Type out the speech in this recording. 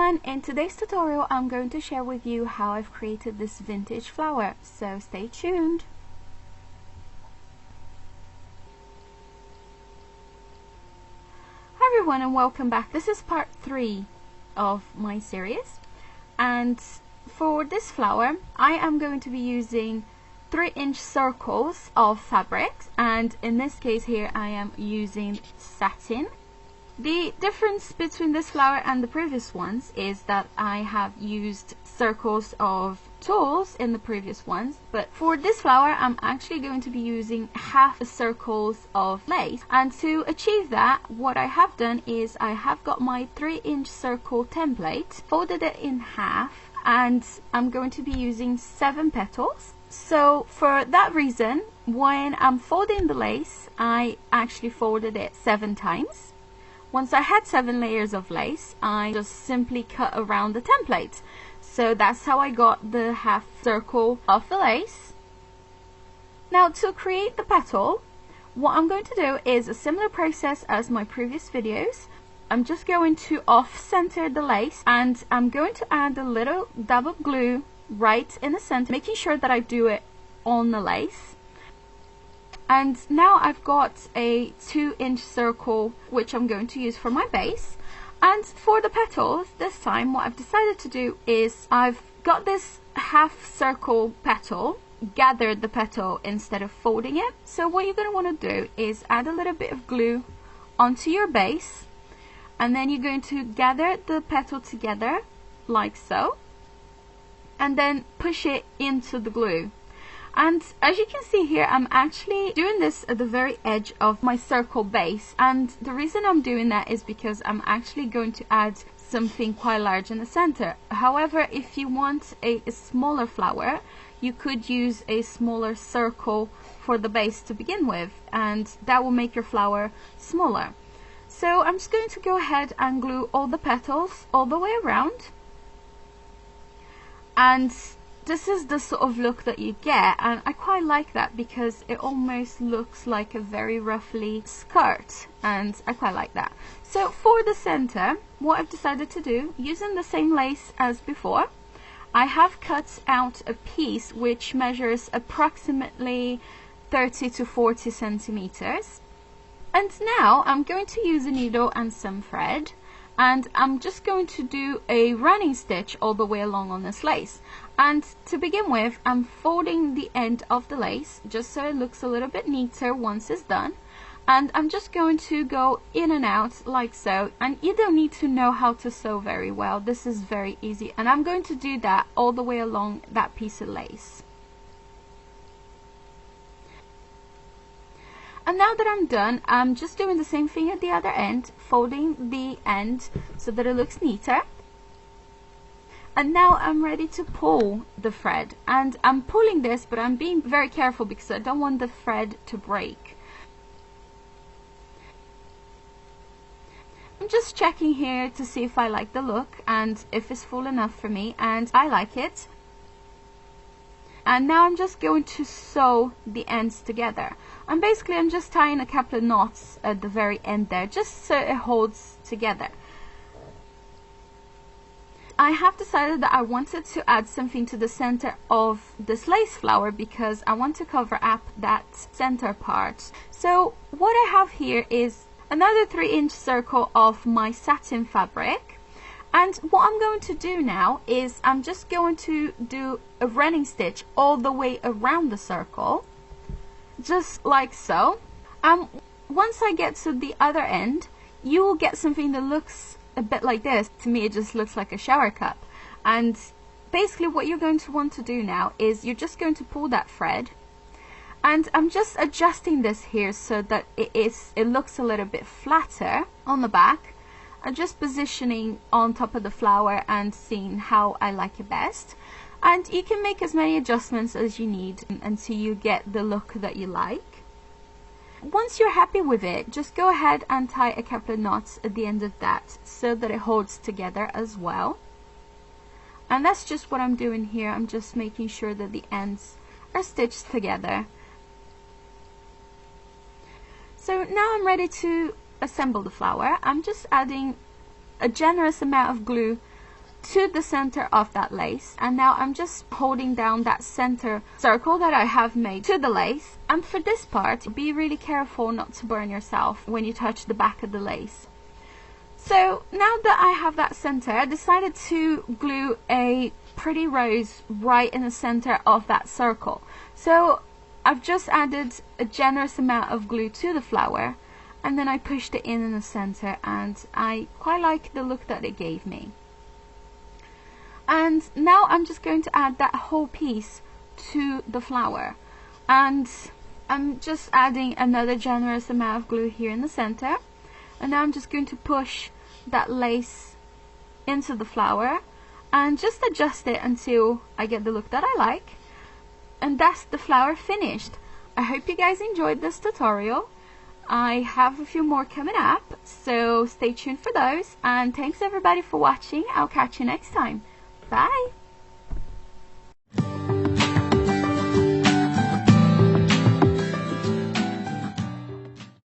everyone, in today's tutorial I'm going to share with you how I've created this vintage flower, so stay tuned. Hi everyone and welcome back. This is part 3 of my series, and for this flower I am going to be using 3-inch circles of fabric, and in this case here I am using satin. The difference between this flower and the previous ones is that I have used circles of tools in the previous ones, but for this flower I'm actually going to be using half circles of lace. And to achieve that, what I have done is I have got my 3-inch circle template, folded it in half, and I'm going to be using 7 petals. So for that reason, when I'm folding the lace, I actually folded it 7 times. Once I had 7 layers of lace, I just simply cut around the template. So that's how I got the half circle of the lace. Now to create the petal, what I'm going to do is a similar process as my previous videos. I'm just going to off-center the lace, and I'm going to add a little double glue right in the center, making sure that I do it on the lace. And now I've got a 2-inch circle which I'm going to use for my base. And for the petals, this time what I've decided to do is I've got this half circle petal, gathered the petal instead of folding it. So what you're going to want to do is add a little bit of glue onto your base, and then you're going to gather the petal together like so, and then push it into the glue. And as you can see here, I'm actually doing this at the very edge of my circle base, and the reason I'm doing that is because I'm actually going to add something quite large in the center. However, if you want a smaller flower, you could use a smaller circle for the base to begin with, and that will make your flower smaller. So I'm just going to go ahead and glue all the petals all the way around, and this is the sort of look that you get, and I quite like that because it almost looks like a very roughly skirt, and I quite like that. So for the center, what I've decided to do, using the same lace as before, I have cut out a piece which measures approximately 30 to 40 centimeters. And now I'm going to use a needle and some thread, and I'm just going to do a running stitch all the way along on this lace. And to begin with, I'm folding the end of the lace just so it looks a little bit neater once it's done, and I'm just going to go in and out like so. And you don't need to know how to sew very well, this is very easy, and I'm going to do that all the way along that piece of lace. And now that I'm done, I'm just doing the same thing at the other end, folding the end so that it looks neater. And now I'm ready to pull the thread, and I'm pulling this, but I'm being very careful because I don't want the thread to break. I'm just checking here to see if I like the look and if it's full enough for me, and I like it. And now I'm just going to sew the ends together, and basically I'm just tying a couple of knots at the very end there just so it holds together. I have decided that I wanted to add something to the center of this lace flower because I want to cover up that center part. So what I have here is another 3-inch circle of my satin fabric, and what I'm going to do now is I'm just going to do a running stitch all the way around the circle, just like so. Once I get to the other end, you will get something that looks a bit like this. To me it just looks like a shower cup, and basically what you're going to want to do now is you're just going to pull that thread, and I'm just adjusting this here so that it looks a little bit flatter on the back. I'm just positioning on top of the flower and seeing how I like it best, and you can make as many adjustments as you need until you get the look that you like. Once you're happy with it, just go ahead and tie a couple of knots at the end of that so that it holds together as well. And that's just what I'm doing here. I'm just making sure that the ends are stitched together. So now I'm ready to assemble the flower. I'm just adding a generous amount of glue to the center of that lace, and now I'm just holding down that center circle that I have made to the lace. And for this part, be really careful not to burn yourself when you touch the back of the lace. So now that I have that center, I decided to glue a pretty rose right in the center of that circle. So I've just added a generous amount of glue to the flower, and then I pushed it in the center, and I quite like the look that it gave me. And now I'm just going to add that whole piece to the flower, and I'm just adding another generous amount of glue here in the center, and now I'm just going to push that lace into the flower and just adjust it until I get the look that I like. And that's the flower finished. I hope you guys enjoyed this tutorial. I have a few more coming up, so stay tuned for those, and thanks everybody for watching. I'll catch you next time. Bye!